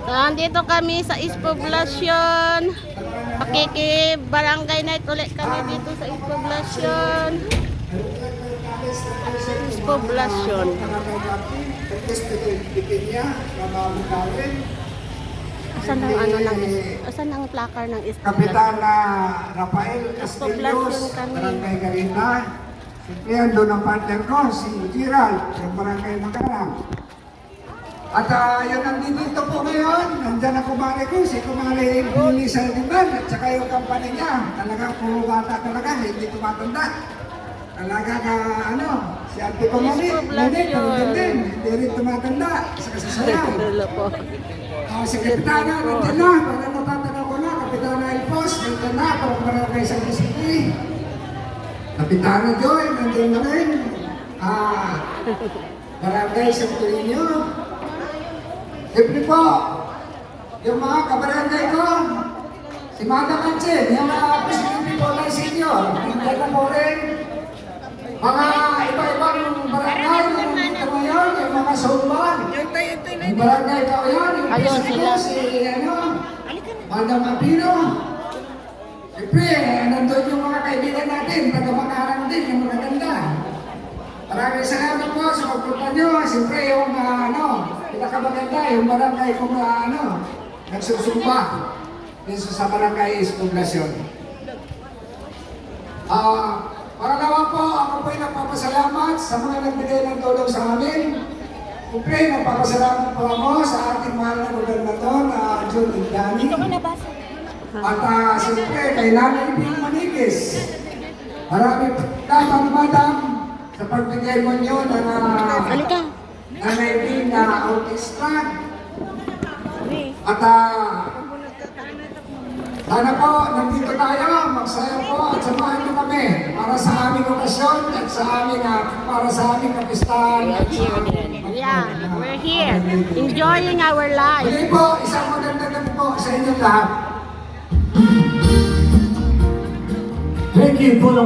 Nandito kami sa East Poblacion. Barangay night ulit kami dito sa East Poblacion. East Poblacion. Asan ang plakar ng East Poblacion? Kapitan Rafael Castillos, Barangay Garita. Siyempre, doon ang partner ko, si Gerald, ng Barangay Magarang. At yun, nandito po ngayon, nandyan ang kumare ko, si kumare Billy Saldiman, at saka yung kampanya niya. Talagang puro bata talaga, hindi tumatanda. Talaga si Ate Kumari, hindi rin tumatanda sa kasasayaw. Si Kapitana, nandyan na, para natatanaw ko na, Kapitana Elpos, nandyan na, para Barangay San City. Kapitana Joy, nandyan na rin. Barangay San Torino. Siyempre po, yung mga kabarangay ko, si Mata Kanchen, yung mga presidente po ng senior, hindi na po rin, mga iba-ibang barangay, yung mga soulman, yung barangay ko yan, yung presidente si Madam Apino. Siyempre, nandun yung mga kaibigan natin, taga-makarang din, yung mga ganda. Maraming salamat po sa pagpunta nyo. Siyempre, yung pinakamaganda, yung barangay kung nagsusumba dito sa barangay East Poblacion. Pangalawa po, ako po'y nagpapasalamat sa mga nagbigay ng tulong sa amin. Siyempre, nagpapasalamat po ako sa ating mahal na gobernador, John Indani. At siyempre, kay Nanay Ping Maniguez. Marami po, madam, sa pagbigay mo nyo na Nanay Ping na autista. At sana po, nandito tayo, magsaya po at samahan nyo kami para sa aming okasyon at para sa aming kapistahan. Yeah, we're here, enjoying our life. Muli po, isang magandang gabi po sa inyong lahat. Thank you po.